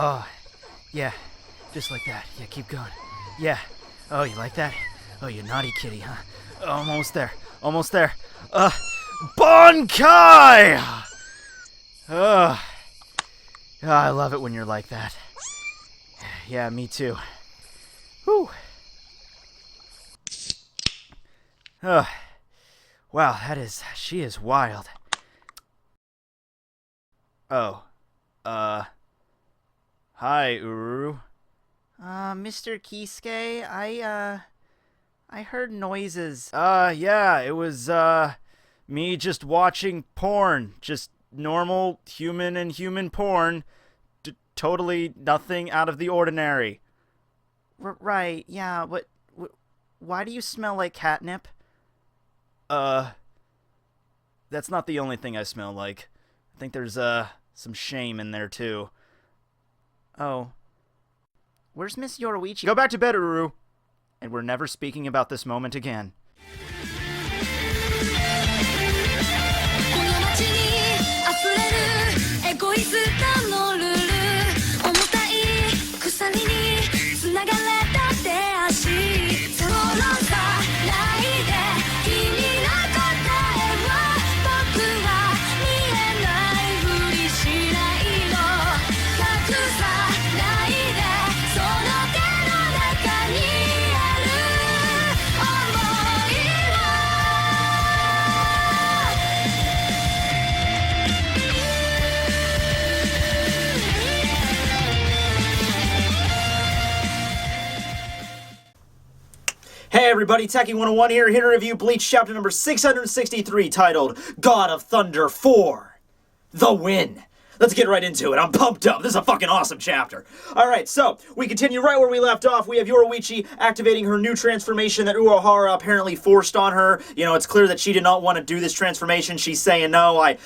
Oh, yeah, just like that. Yeah, keep going. Yeah. Oh, you like that? Oh, you naughty kitty, huh? Almost there. Almost there. Bankai! I love it when you're like that. Yeah, me too. Whew. Wow, she is wild. Oh. Hi, Uru. Mr. Kisuke, I heard noises. Yeah, it was, me just watching porn. Just normal human and human porn. Totally nothing out of the ordinary. Right, yeah, but why do you smell like catnip? That's not the only thing I smell like. I think there's, some shame in there, too. Oh. Where's Miss Yoruichi? Go back to bed, Uru. And we're never speaking about this moment again. Hey everybody, Tekking101 here to review Bleach chapter number 663, titled God of Thunder 4, The Win. Let's get right into it. I'm pumped up. This is a fucking awesome chapter. Alright, so, we continue right where we left off. We have Yoruichi activating her new transformation that Urahara apparently forced on her. You know, it's clear that she did not want to do this transformation. She's saying, no, I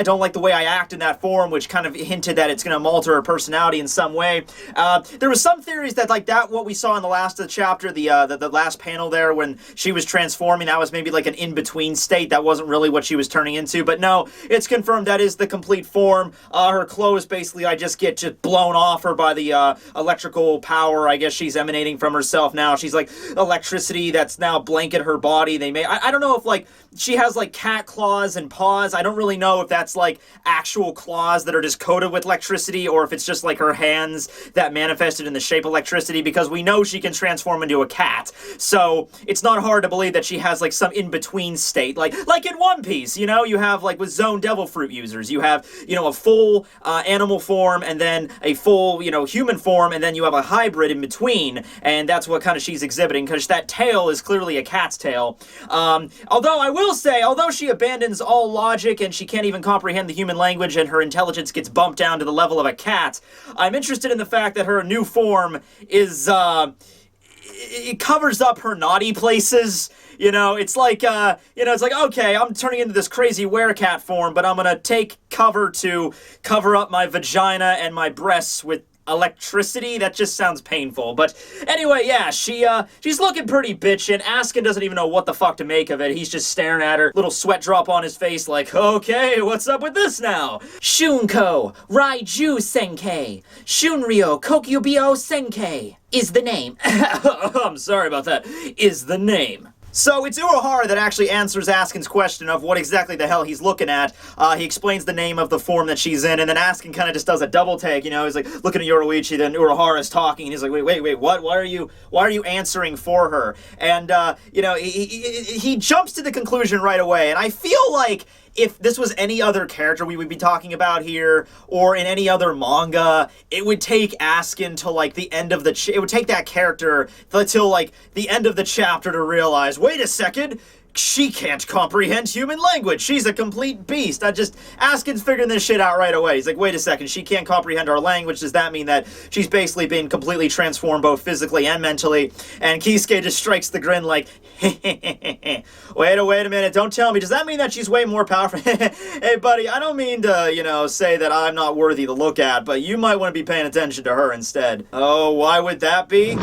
don't like the way I act in that form, which kind of hinted that it's going to alter her personality in some way. There was some theories that, like, what we saw in the last of the chapter, the last panel there when she was transforming, that was maybe like an in-between state. That wasn't really what she was turning into. But no, it's confirmed that is the complete form. Her clothes, basically, I just get blown off her by the electrical power, I guess she's emanating from herself now. She's like electricity that's now blanket her body. I don't know if, like, she has, like, cat claws and paws. I don't really know if that's, like, actual claws that are just coated with electricity, or if it's just, like, her hands that manifested in the shape of electricity, because we know she can transform into a cat. So, it's not hard to believe that she has, like, some in-between state. Like in One Piece, you know? You have, like, with Zone Devil Fruit users, you have, you know, a full animal form, and then a full, you know, human form, and then you have a hybrid in between, and that's what kind of she's exhibiting, because that tail is clearly a cat's tail. Although I will say, although she abandons all logic and she can't even comprehend the human language and her intelligence gets bumped down to the level of a cat, I'm interested in the fact that her new form is, it covers up her naughty places. You know, it's like, it's like, okay, I'm turning into this crazy werecat form, but I'm gonna take cover to cover up my vagina and my breasts with electricity. That just sounds painful. But anyway, yeah, she's looking pretty bitchin'. Askin doesn't even know what the fuck to make of it. He's just staring at her, little sweat drop on his face, like, okay, what's up with this now? Shunko Raiju Senkei Shunryo Kokyubio Senkei is the name. I'm sorry about that. Is the name. So it's Urahara that actually answers Askin's question of what exactly the hell he's looking at. He explains the name of the form that she's in, and then Askin kind of just does a double take, you know, he's like looking at Yoruichi, then Urahara's talking, and he's like, wait, what? Why are you answering for her? And, you know, he jumps to the conclusion right away, and I feel like if this was any other character we would be talking about here, or in any other manga, it would take Askin to, like, the end of the... it would take that character till, like, the end of the chapter to realize, wait a second, she can't comprehend human language. She's a complete beast. Askin's figuring this shit out right away. He's like, wait a second, she can't comprehend our language. Does that mean that she's basically been completely transformed both physically and mentally? And Kisuke just strikes the grin like, wait a minute, don't tell me. Does that mean that she's way more powerful? Hey, buddy, I don't mean to, you know, say that I'm not worthy to look at, but you might want to be paying attention to her instead. Oh, why would that be?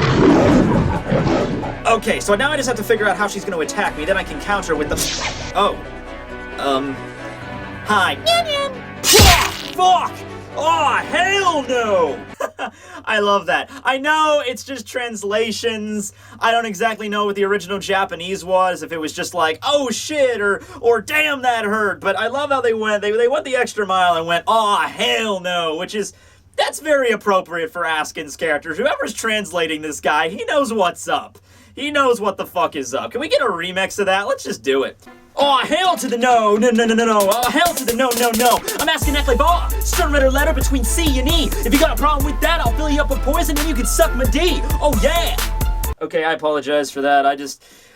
Okay, so now I just have to figure out how she's going to attack me, then I can counter with the... Oh. Hi. Fuck! Oh, hell no! I love that. I know it's just translations. I don't exactly know what the original Japanese was, if it was just like, oh shit, or damn that hurt, but I love how they went. They went the extra mile and went, aw, hell no, which is, that's very appropriate for Askin's character. Whoever's translating this guy, he knows what's up. He knows what the fuck is up. Can we get a remix of that? Let's just do it. Oh, hell to the no, no, no, no, no, no. Oh, hell to the no, no, no. I'm asking Neckley Bar. Stern red letter between C and E. If you got a problem with that, I'll fill you up with poison and you can suck my D. Oh, yeah. Okay, I apologize for that.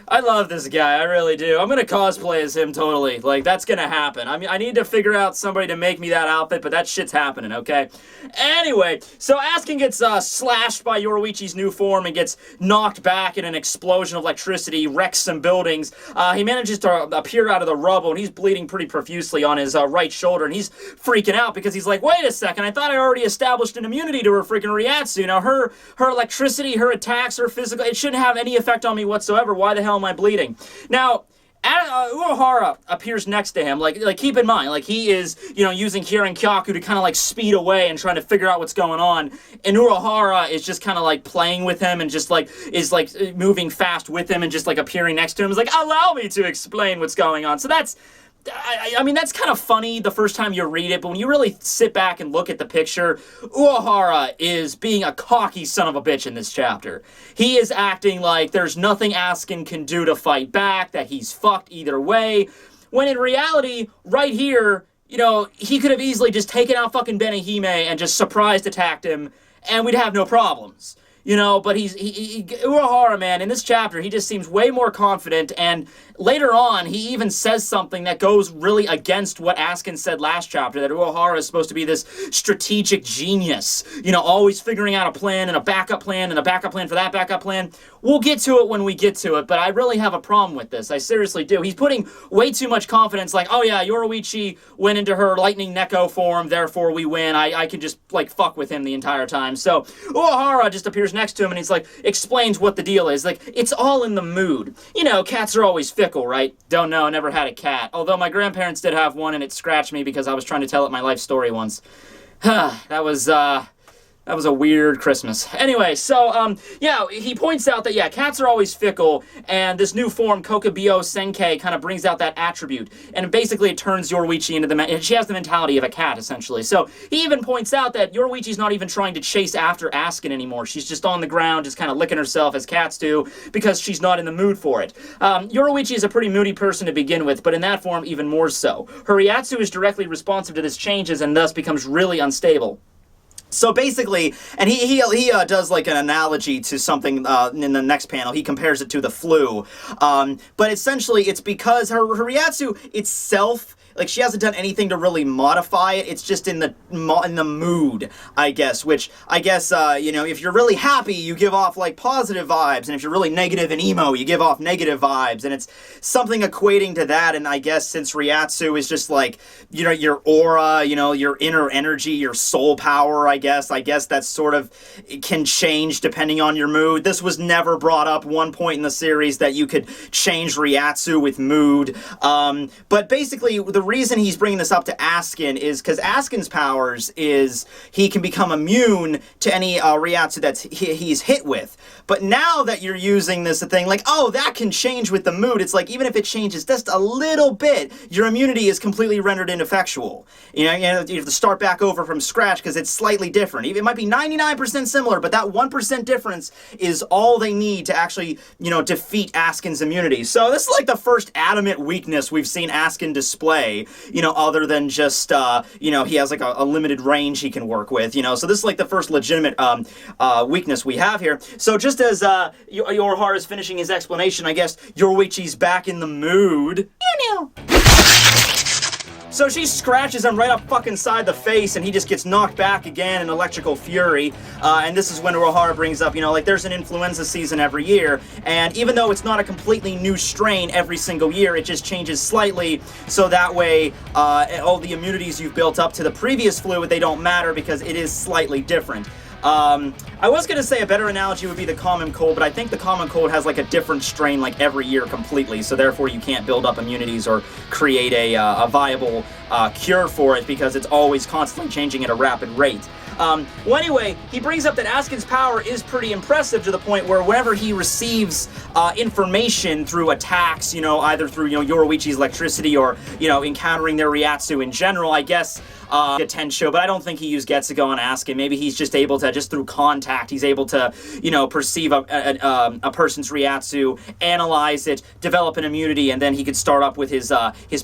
I love this guy, I really do. I'm gonna cosplay as him totally. Like, that's gonna happen. I mean, I need to figure out somebody to make me that outfit, but that shit's happening, okay? Anyway, so Askin gets slashed by Yoruichi's new form and gets knocked back in an explosion of electricity, wrecks some buildings. He manages to appear out of the rubble, and he's bleeding pretty profusely on his right shoulder, and he's freaking out because he's like, wait a second, I thought I already established an immunity to her freaking Ryatsu. Now, her electricity, her attacks, her physical, it shouldn't have any effect on me whatsoever. Why the hell am I bleeding? Now, Urahara appears next to him. Like keep in mind, like he is, using Kirin Kyaku to kind of like speed away and trying to figure out what's going on. And Urahara is just kind of like playing with him and just like is like moving fast with him and just like appearing next to him. Is like, allow me to explain what's going on. So that's, I mean, that's kind of funny the first time you read it, but when you really sit back and look at the picture, Urahara is being a cocky son of a bitch in this chapter. He is acting like there's nothing Askin can do to fight back, that he's fucked either way, when in reality, right here, he could have easily just taken out fucking Benihime and just surprise attacked him, and we'd have no problems. But Urahara, man, in this chapter, he just seems way more confident, and later on, he even says something that goes really against what Askin said last chapter, that Urahara is supposed to be this strategic genius, always figuring out a plan and a backup plan and a backup plan for that backup plan. We'll get to it when we get to it, but I really have a problem with this. I seriously do. He's putting way too much confidence, like, oh yeah, Yoruichi went into her lightning Neko form, therefore we win. I can just, like, fuck with him the entire time. So, Urahara just appears next to him and he's like, explains what the deal is. Like, it's all in the mood. Cats are always fickle, right? Don't know, never had a cat. Although my grandparents did have one and it scratched me because I was trying to tell it my life story once. That was a weird Christmas. Anyway, so, yeah, he points out that, yeah, cats are always fickle, and this new form, Kokubyo Senkei, kind of brings out that attribute, and basically it turns Yoruichi into she has the mentality of a cat, essentially. So, he even points out that Yoruichi's not even trying to chase after Askin anymore. She's just on the ground, just kind of licking herself, as cats do, because she's not in the mood for it. Yoruichi is a pretty moody person to begin with, but in that form, even more so. Her Ryatsu is directly responsive to this changes, and thus becomes really unstable. So basically, and he does like an analogy to something in the next panel. He compares it to the flu. But essentially, it's because her Ryatsu itself, like, she hasn't done anything to really modify it. It's just in the mood, I guess. Which, I guess, if you're really happy, you give off, like, positive vibes. And if you're really negative and emo, you give off negative vibes. And it's something equating to that. And I guess since Ryatsu is just, like, your aura, your inner energy, your soul power, I guess that sort of can change depending on your mood. This was never brought up one point in the series that you could change Ryatsu with mood. But basically, the reason he's bringing this up to Askin is because Askin's powers is he can become immune to any Ryatsu that he's hit with. But now that you're using this thing, like, oh, that can change with the mood, it's like, even if it changes just a little bit, your immunity is completely rendered ineffectual. You have to start back over from scratch because it's slightly different. It might be 99% similar, but that 1% difference is all they need to actually, defeat Askin's immunity. So this is like the first adamant weakness we've seen Askin display, other than just, he has like a limited range he can work with, So this is like the first legitimate weakness we have here. So just as Urahara is finishing his explanation, I guess Yoruichi's back in the mood. So she scratches him right up fucking side the face, and he just gets knocked back again in electrical fury. And this is when Urahara brings up, there's an influenza season every year, and even though it's not a completely new strain every single year, it just changes slightly, so that way all the immunities you've built up to the previous flu, they don't matter because it is slightly different. I was going to say a better analogy would be the common cold, but I think the common cold has like a different strain like every year completely, so therefore you can't build up immunities or create a viable cure for it because it's always constantly changing at a rapid rate. Well, anyway, he brings up that Askin's power is pretty impressive to the point where whenever he receives information through attacks, either through, Yoruichi's electricity or, encountering their Reiatsu in general, I guess, a Tensho, but I don't think he used Getsugo on Askin. Maybe he's just able to, just through contact, he's able to, perceive a person's Reiatsu, analyze it, develop an immunity, and then he could start up with his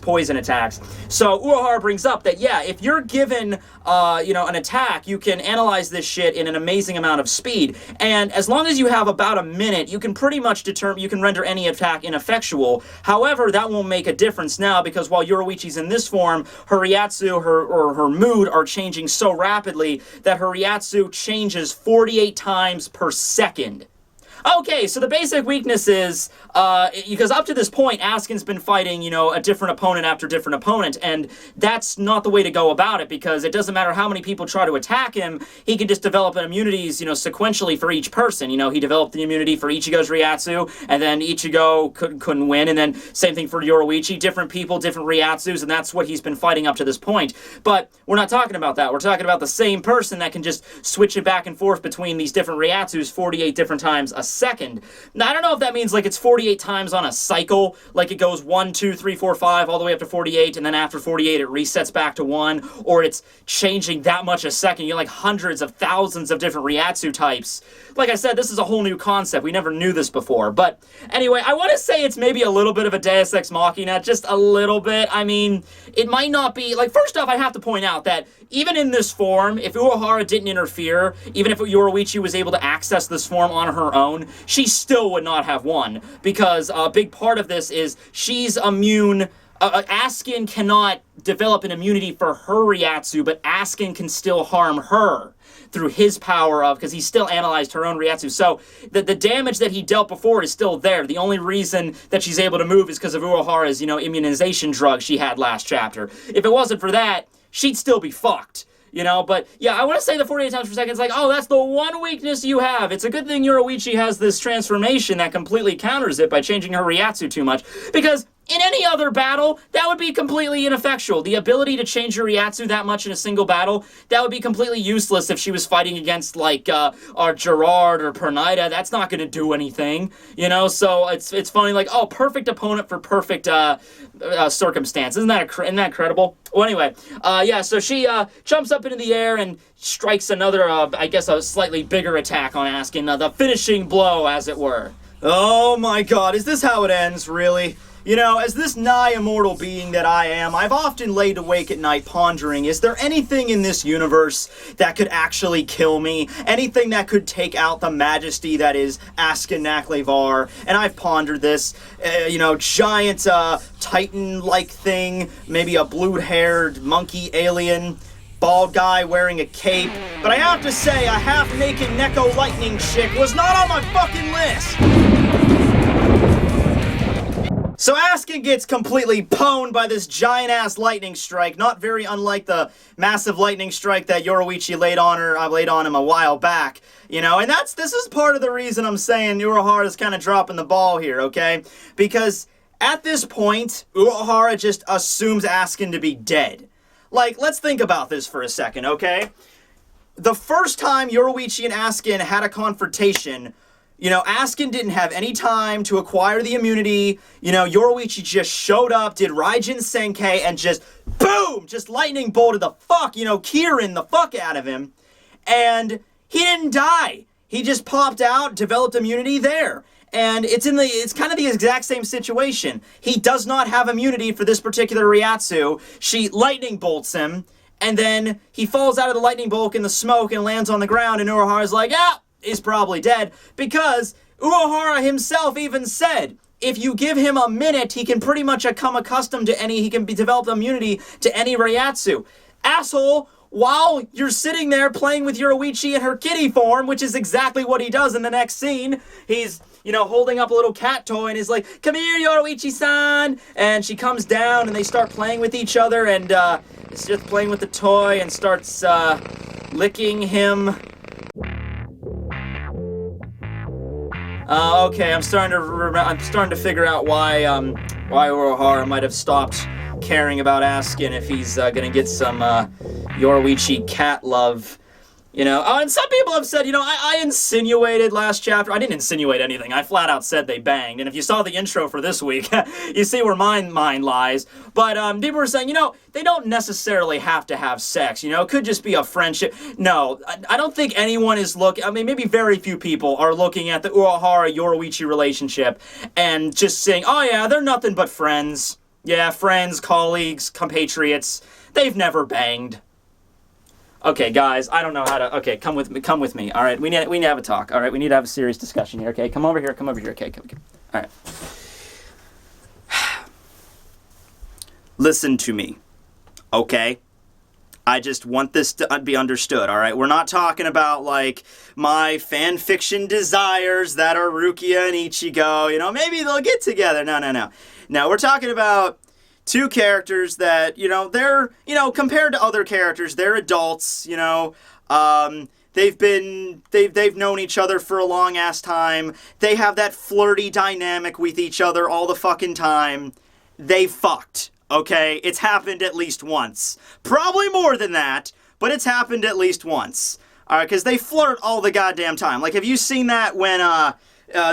poison attacks. So Urahara brings up that, yeah, if you're given, an attack, you can analyze this shit in an amazing amount of speed, and as long as you have about a minute, you can pretty much you can render any attack ineffectual. However, that won't make a difference now, because while Yoruichi's in this form, her Reiatsu, her mood are changing so rapidly that her Reiatsu changes 48 times per second. Okay, so the basic weakness is, because up to this point, Askin's been fighting, a different opponent after different opponent, and that's not the way to go about it, because it doesn't matter how many people try to attack him, he can just develop immunities, sequentially for each person. He developed the immunity for Ichigo's Reiatsu, and then Ichigo couldn't win, and then same thing for Yoruichi, different people, different Reiatsus, and that's what he's been fighting up to this point. But we're not talking about that. We're talking about the same person that can just switch it back and forth between these different Reiatsus 48 different times a second. Now, I don't know if that means like it's 48 times on a cycle, like it goes 1, 2, 3, 4, 5, all the way up to 48, and then after 48 it resets back to 1, or it's changing that much a second. You have like hundreds of thousands of different Reiatsu types. Like I said, this is a whole new concept. We never knew this before. But anyway, I want to say it's maybe a little bit of a Deus Ex Machina, just a little bit. I mean, it might not be, like, first off, I have to point out that even in this form, if Urahara didn't interfere, even if Yoruichi was able to access this form on her own, she still would not have won, because a big part of this is she's immune. Askin cannot develop an immunity for her Reiatsu, but Askin can still harm her through his power of, because he still analyzed her own Reiatsu. So the damage that he dealt before is still there. The only reason that she's able to move is because of Urahara's, immunization drug she had last chapter. If it wasn't for that, she'd still be fucked. But yeah, I want to say the 48 times per second, it's like, oh, that's the one weakness you have. It's a good thing Yoruichi has this transformation that completely counters it by changing her Reiatsu too much, because in any other battle, that would be completely ineffectual. The ability to change your Reiatsu that much in a single battle, that would be completely useless if she was fighting against, like, our Gerard or Pernida. That's not going to do anything, So it's funny, like, oh, perfect opponent for perfect circumstance. Isn't that incredible? Well, anyway, so she jumps up into the air and strikes another, I guess, a slightly bigger attack on Askin, the finishing blow, as it were. Oh my god, is this how it ends, really? As this nigh immortal being that I am, I've often laid awake at night pondering, is there anything in this universe that could actually kill me? Anything that could take out the majesty that is Askin Naklevar? And I've pondered this, giant, titan-like thing, maybe a blue-haired monkey alien, bald guy wearing a cape. But I have to say, a half-naked Neko lightning chick was not on my fucking list! So Askin gets completely pwned by this giant-ass lightning strike, not very unlike the massive lightning strike that Yoruichi laid on him a while back, and this is part of the reason I'm saying Urahara is kind of dropping the ball here, okay? Because at this point, Urahara just assumes Askin to be dead. Like, let's think about this for a second, okay? The first time Yoruichi and Askin had a confrontation, Askin didn't have any time to acquire the immunity. Yoruichi just showed up, did Raijin Senkei, and just, boom! Just lightning bolted the fuck, Kirin the fuck out of him. And he didn't die. He just popped out, developed immunity there. And it's kind of the exact same situation. He does not have immunity for this particular Reiatsu. She lightning bolts him, and then he falls out of the lightning bolt in the smoke and lands on the ground, and Urahara's like, yeah! Is probably dead, because Urahara himself even said, if you give him a minute, he can pretty much become accustomed to he can develop immunity to any Reiatsu. Asshole, while you're sitting there playing with Yoruichi in her kitty form, which is exactly what he does in the next scene, he's, holding up a little cat toy and is like, come here, Yoruichi-san! And she comes down and they start playing with each other, and it's just playing with the toy and starts licking him. Okay, I'm starting to figure out why Urahara might have stopped caring about Askin if he's gonna get some Yoruichi cat love. You know, and some people have said, you know, I insinuated last chapter. I didn't insinuate anything. I flat out said they banged. And if you saw the intro for this week, you see where my mind lies. But people were saying, you know, they don't necessarily have to have sex. You know, it could just be a friendship. No, I don't think anyone is looking. I mean, maybe very few people are looking at the Urahara-Yoruichi relationship and just saying, oh yeah, they're nothing but friends. Yeah, friends, colleagues, compatriots. They've never banged. Okay, guys, I don't know how to... Okay, come with me. All right, we need to have a talk. All right, we need to have a serious discussion here. Okay, come over here. Okay, come. All right. Listen to me, okay? I just want this to be understood, all right? We're not talking about, like, my fan fiction desires that are Rukia and Ichigo. You know, maybe they'll get together. No. No, we're talking about... two characters that, you know, they're, you know, compared to other characters, they're adults, you know, they've known each other for a long ass time, they have that flirty dynamic with each other all the fucking time, they fucked, okay, it's happened at least once, probably more than that, but it's happened at least once, alright, because they flirt all the goddamn time. Like, have you seen that when,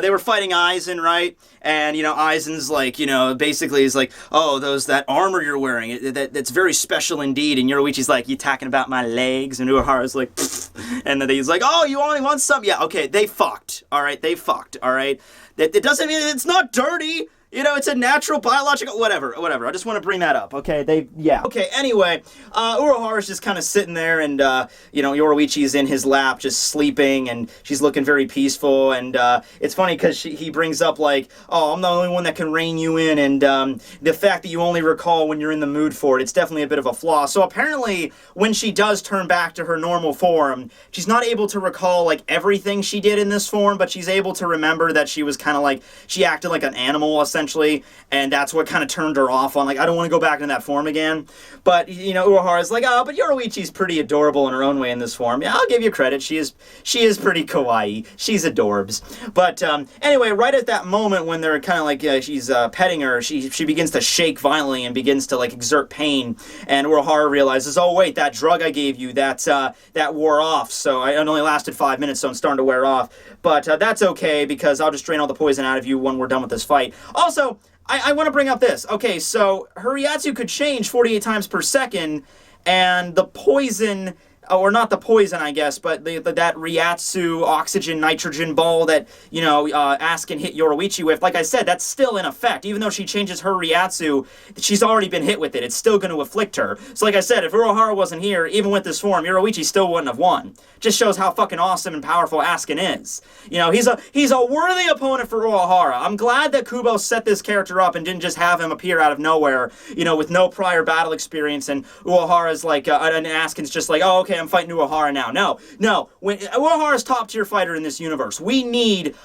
they were fighting Aizen, right? And, you know, Aizen's like, you know, basically is like, oh, that armor you're wearing, that's very special indeed. And Yoruichi's like, you talking about my legs? And Urahara's like, pfft. And then he's like, oh, you only want some? Yeah, okay, they fucked, all right? They fucked, all right? It doesn't mean it's not dirty. You know, it's a natural, biological, whatever. I just want to bring that up, okay? Yeah. Okay, anyway, Urahara's just kind of sitting there, and, you know, Yoruichi's in his lap, just sleeping, and she's looking very peaceful, and, it's funny, because he brings up, like, oh, I'm the only one that can rein you in, and, the fact that you only recall when you're in the mood for it's definitely a bit of a flaw. So apparently, when she does turn back to her normal form, she's not able to recall, like, everything she did in this form, but she's able to remember that she was kind of like, she acted like an animal, essentially, and that's what kind of turned her off on, like, I don't want to go back into that form again. But, you know, Urahara's like, oh, but Yoruichi's pretty adorable in her own way in this form. Yeah, I'll give you credit. She is pretty kawaii. She's adorbs. But, anyway, right at that moment when they're kind of like, she's petting her, she begins to shake violently and begins to, like, exert pain. And Urahara realizes, oh, wait, that drug I gave you, that wore off. So it only lasted 5 minutes, so I'm starting to wear off. But that's okay, because I'll just drain all the poison out of you when we're done with this fight. Also, I want to bring up this. Okay, so her Ryatsu could change 48 times per second, and the poison, or not the poison, I guess, but that Ryatsu oxygen nitrogen ball that, you know, Askin hit Yoruichi with, like I said, that's still in effect. Even though she changes her Ryatsu, she's already been hit with it. It's still going to afflict her. So like I said, if Urahara wasn't here, even with this form, Yoruichi still wouldn't have won. Just shows how fucking awesome and powerful Askin is. You know, he's a worthy opponent for Urahara. I'm glad that Kubo set this character up and didn't just have him appear out of nowhere, you know, with no prior battle experience, and Urahara's like, and Askin's just like, oh, okay, I'm fighting Urahara now. No. When Urahara's top tier fighter in this universe, we need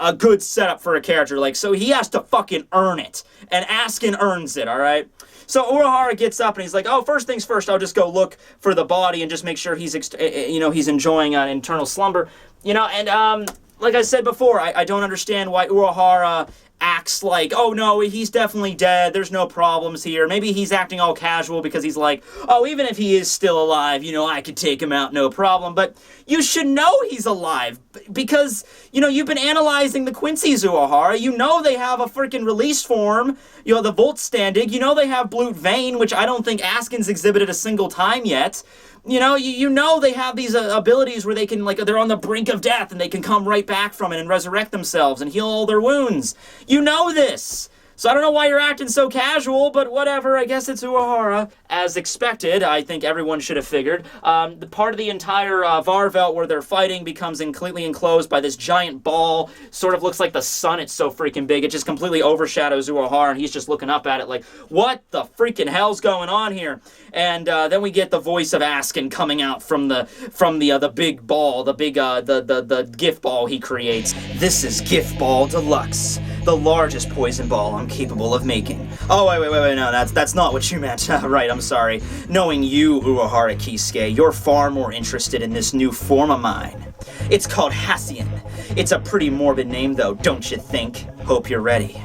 a good setup for a character, like, so he has to fucking earn it, and Askin earns it, alright? So Urahara gets up and he's like, oh, first things first, I'll just go look for the body and just make sure he's, you know, he's enjoying an internal slumber. You know, and, like I said before, I don't understand why Urahara acts like, oh no, he's definitely dead, there's no problems here. Maybe he's acting all casual because he's like, oh, even if he is still alive, you know, I could take him out, no problem. But you should know he's alive, because, you know, you've been analyzing the Quincy's, Urahara. You know they have a freaking release form, you know, the Voltstandig. You know they have Blute Vein, which I don't think Askin's exhibited a single time yet. You know, you know they have these abilities where they can, like, they're on the brink of death and they can come right back from it and resurrect themselves and heal all their wounds. You know this! So I don't know why you're acting so casual, but whatever, I guess it's Urahara. As expected, I think everyone should have figured. The part of the entire Varvelt where they're fighting becomes completely enclosed by this giant ball. Sort of looks like the sun, it's so freaking big. It just completely overshadows Urahara, and he's just looking up at it like, what the freaking hell's going on here? And then we get the voice of Askin coming out from the big ball, the gift ball he creates. This is Gift Ball Deluxe, the largest poison ball I'm capable of making. Oh, wait, no, that's not what you meant. Right, I'm sorry. Knowing you, Urahara Kisuke, you're far more interested in this new form of mine. It's called Hassian. It's a pretty morbid name, though, don't you think? Hope you're ready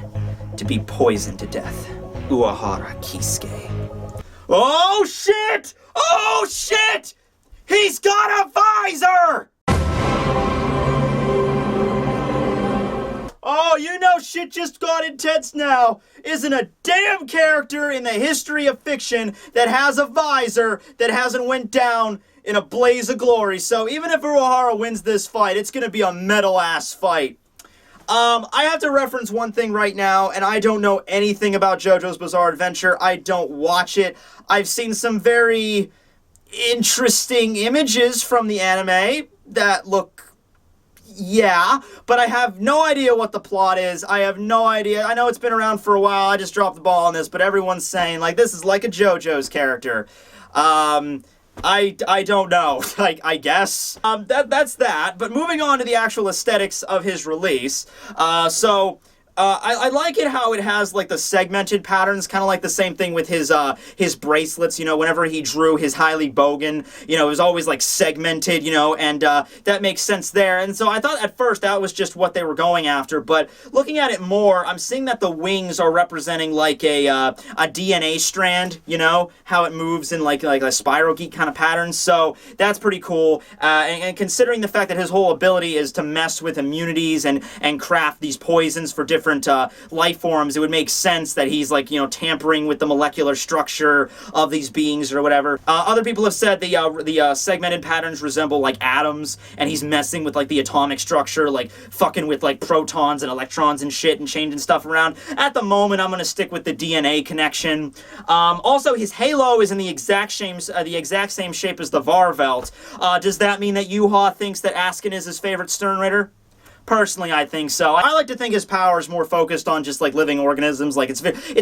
to be poisoned to death. Urahara Kisuke. Oh shit! Oh shit! He's got a visor! Oh, you know shit just got intense now. Isn't a damn character in the history of fiction that has a visor that hasn't went down in a blaze of glory. So even if Urahara wins this fight, it's gonna be a metal-ass fight. I have to reference one thing right now, and I don't know anything about JoJo's Bizarre Adventure. I don't watch it. I've seen some very interesting images from the anime that look, yeah, but I have no idea what the plot is. I have no idea. I know it's been around for a while. I just dropped the ball on this, but everyone's saying, like, this is like a JoJo's character. I don't know, I guess. That's that, but moving on to the actual aesthetics of his release, I like it how it has, like, the segmented patterns, kind of like the same thing with his bracelets, you know, whenever he drew his Highly Bogan, you know, it was always, like, segmented, you know, and that makes sense there, and so I thought at first that was just what they were going after, but looking at it more, I'm seeing that the wings are representing, like, a DNA strand, you know, how it moves in, like a Spiral Geek kind of pattern, so that's pretty cool, and considering the fact that his whole ability is to mess with immunities and craft these poisons for different life forms, it would make sense that he's, like, you know, tampering with the molecular structure of these beings or whatever. Other people have said the segmented patterns resemble, like, atoms, and he's messing with, like, the atomic structure, like, fucking with, like, protons and electrons and shit and changing stuff around. At the moment, I'm gonna stick with the DNA connection. Also, his halo is in the exact same shape as the Varvelt. Does that mean that Yuha thinks that Askin is his favorite Stern Ritter? Personally, I think so. I like to think his power is more focused on just, like, living organisms. Like, it's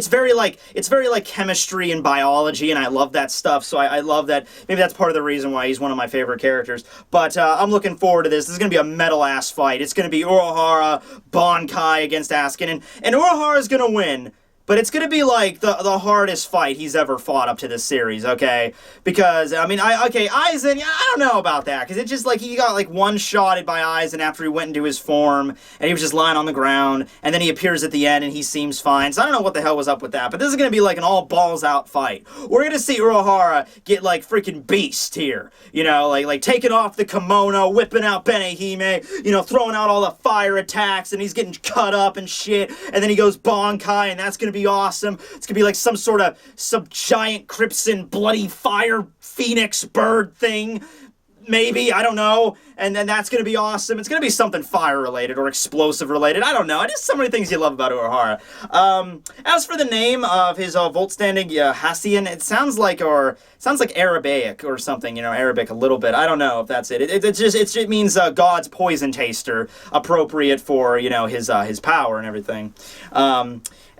very like chemistry and biology, and I love that stuff. So I love that. Maybe that's part of the reason why he's one of my favorite characters. But I'm looking forward to this. This is gonna be a metal-ass fight. It's gonna be Urahara bankai against Askin, and Urahara's gonna win. But it's going to be, like, the hardest fight he's ever fought up to this series, okay? Because, I mean, Aizen, yeah, I don't know about that. Because it's just, like, he got, like, one-shotted by Aizen after he went into his form. And he was just lying on the ground. And then he appears at the end and he seems fine. So I don't know what the hell was up with that. But this is going to be, like, an all-balls-out fight. We're going to see Urahara get, like, freaking beast here. You know, like taking off the kimono, whipping out Benehime, you know, throwing out all the fire attacks. And he's getting cut up and shit. And then he goes bankai, and that's going to be awesome. It's gonna be like some giant crimson bloody fire phoenix bird thing, maybe, I don't know, and then that's gonna be awesome. It's gonna be something fire related or explosive related, I don't know. Just so many things you love about Urahara. As for the name of his Volt standing Hassian, it sounds like Arabic or something, you know, Arabic a little bit. I don't know if that's it. It means God's poison taster, appropriate for, you know, his power and everything.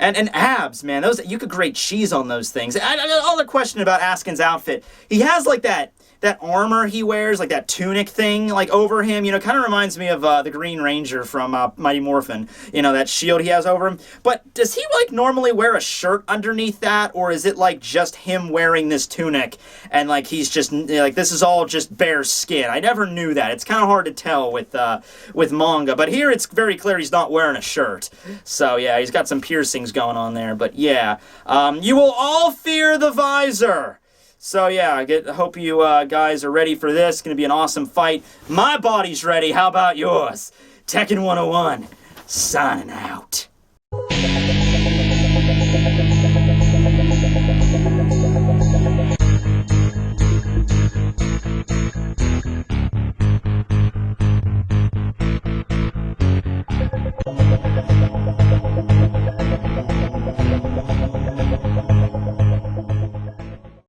And abs, man, those, you could grate cheese on those things. Another question about Askin's outfit. He has, like, that armor he wears, like that tunic thing, like, over him, you know, kind of reminds me of the Green Ranger from Mighty Morphin, you know, that shield he has over him. But does he, like, normally wear a shirt underneath that, or is it, like, just him wearing this tunic, and, like, he's just, like, this is all just bare skin? I never knew that. It's kind of hard to tell with manga, but here it's very clear he's not wearing a shirt. So, yeah, he's got some piercings going on there, but, yeah. You will all fear the visor! So yeah, I hope you guys are ready for this. It's going to be an awesome fight. My body's ready. How about yours? Tekking101, signing out.